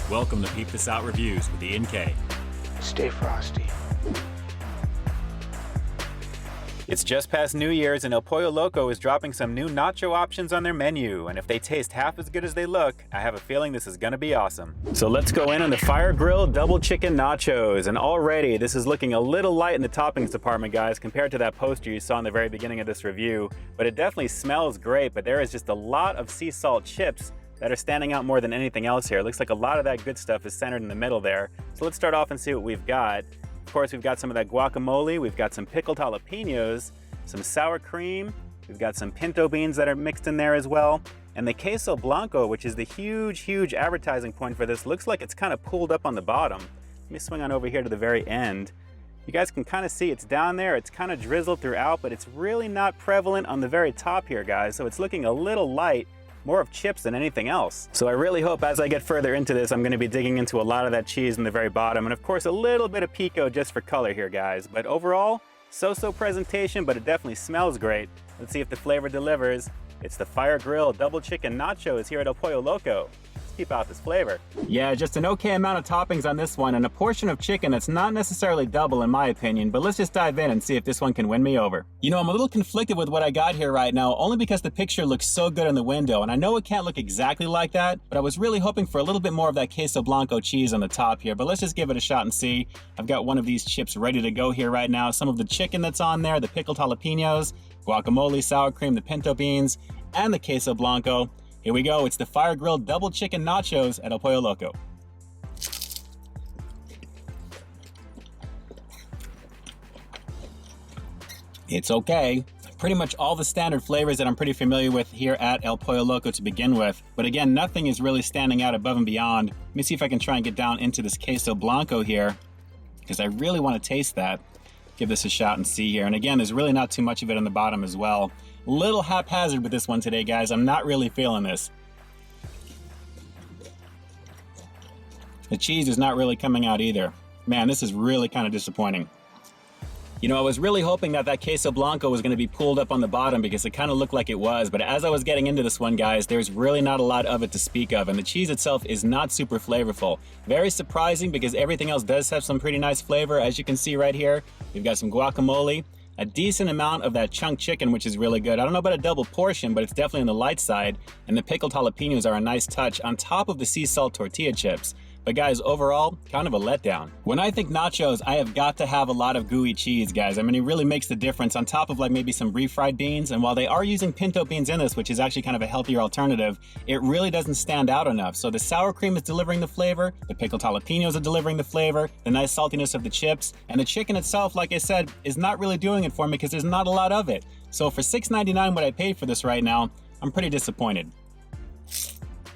Welcome to Peep This Out Reviews with Ian K. Stay frosty. It's just past New Year's and El Pollo Loco is dropping some new nacho options on their menu, and if they taste half as good as they look, I have a feeling this is gonna be awesome. So let's go in on the Fire-Grilled Double Chicken Nachos, and already this is looking a little light in the toppings department, guys, compared to that poster you saw in the very beginning of this review, but it definitely smells great, but there is just a lot of sea salt chips that are standing out more than anything else here. It looks like a lot of that good stuff is centered in the middle there. So let's start off and see what we've got. Of course, we've got some of that guacamole, we've got some pickled jalapenos, some sour cream, we've got some pinto beans that are mixed in there as well, and the queso blanco, which is the huge advertising point for this, looks like it's kind of pulled up on the bottom. Let me swing on over here to the very end. You guys can kind of see it's down there, it's kind of drizzled throughout, but it's really not prevalent on the very top here, guys, so it's looking a little light, more of chips than anything else. So I really hope as I get further into this, I'm gonna be digging into a lot of that cheese in the very bottom, and of course a little bit of pico just for color here, guys. But overall, so-so presentation, but it definitely smells great. Let's see if the flavor delivers. It's the Fire-Grilled Double Chicken Nachos here at El Pollo Loco. Let's keep out this flavor. Yeah, just an okay amount of toppings on this one, and a portion of chicken that's not necessarily double in my opinion, but let's just dive in and see if this one can win me over. You know, I'm a little conflicted with what I got here right now, only because the picture looks so good in the window, and I know it can't look exactly like that, but I was really hoping for a little bit more of that queso blanco cheese on the top here, but let's just give it a shot and see. I've got one of these chips ready to go here right now. Some of the chicken that's on there, the pickled jalapenos, guacamole, sour cream, the pinto beans, and the queso blanco. Here we go, it's the Fire-Grilled Double Chicken Nachos at El Pollo Loco. It's okay. Pretty much all the standard flavors that I'm pretty familiar with here at El Pollo Loco to begin with. But again, nothing is really standing out above and beyond. Let me see if I can try and get down into this queso blanco here, because I really want to taste that. Give this a shot and see here. And again, there's really not too much of it on the bottom as well. Little haphazard with this one today, guys. I'm not really feeling this. The cheese is not really coming out either. Man, this is really kind of disappointing. You know, I was really hoping that that queso blanco was going to be pulled up on the bottom because it kind of looked like it was, but as I was getting into this one, guys, there's really not a lot of it to speak of, and the cheese itself is not super flavorful. Very surprising because everything else does have some pretty nice flavor, as you can see right here. We've got some guacamole, a decent amount of that chunk chicken, which is really good. I don't know about a double portion, but it's definitely on the light side, and the pickled jalapenos are a nice touch on top of the sea salt tortilla chips. But guys, overall, kind of a letdown. When I think nachos, I have got to have a lot of gooey cheese, guys. I mean, it really makes the difference on top of like maybe some refried beans. And while they are using pinto beans in this, which is actually kind of a healthier alternative, it really doesn't stand out enough. So the sour cream is delivering the flavor, the pickled jalapenos are delivering the flavor, the nice saltiness of the chips, and the chicken itself, like I said, is not really doing it for me because there's not a lot of it. So for $6.99 what I paid for this right now, I'm pretty disappointed.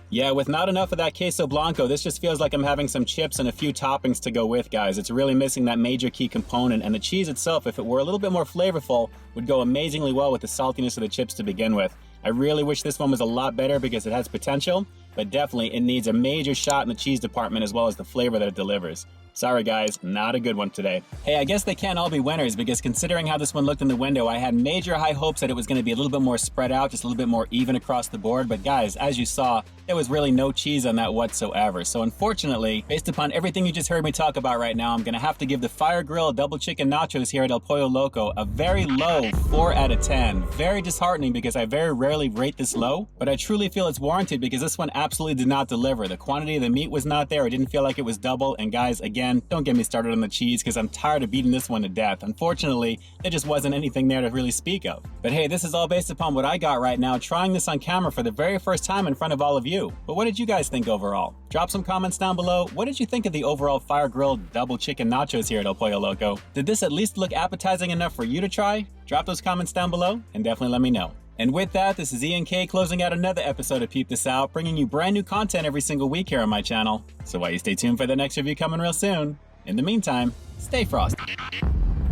Yeah, with not enough of that queso blanco, this just feels like I'm having some chips and a few toppings to go with, guys. It's really missing that major key component, and the cheese itself, if it were a little bit more flavorful, would go amazingly well with the saltiness of the chips to begin with. I really wish this one was a lot better because it has potential, but definitely it needs a major shot in the cheese department as well as the flavor that it delivers. Sorry guys, not a good one today. Hey, I guess they can't all be winners because considering how this one looked in the window, I had major high hopes that it was going to be a little bit more spread out, just a little bit more even across the board. But guys, as you saw, there was really no cheese on that whatsoever. So unfortunately, based upon everything you just heard me talk about right now, I'm going to have to give the Fire-Grilled Double Chicken Nachos here at El Pollo Loco a very low 4 out of 10. Very disheartening because I very rarely rate this low, but I truly feel it's warranted because this one absolutely did not deliver. The quantity of the meat was not there. I didn't feel like it was double. And guys, again, don't get me started on the cheese because I'm tired of beating this one to death. Unfortunately, there just wasn't anything there to really speak of. But hey, this is all based upon what I got right now, trying this on camera for the very first time in front of all of you. But what did you guys think overall? Drop some comments down below. What did you think of the overall Fire-Grilled Double Chicken Nachos here at El Pollo Loco? Did this at least look appetizing enough for you to try? Drop those comments down below and definitely let me know. And with that, this is Ian K closing out another episode of Peep This Out, bringing you brand new content every single week here on my channel. So while you stay tuned for the next review coming real soon, in the meantime, stay frosty.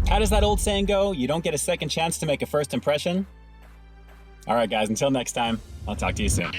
How does that old saying go? You don't get a second chance to make a first impression? Alright guys, until next time, I'll talk to you soon.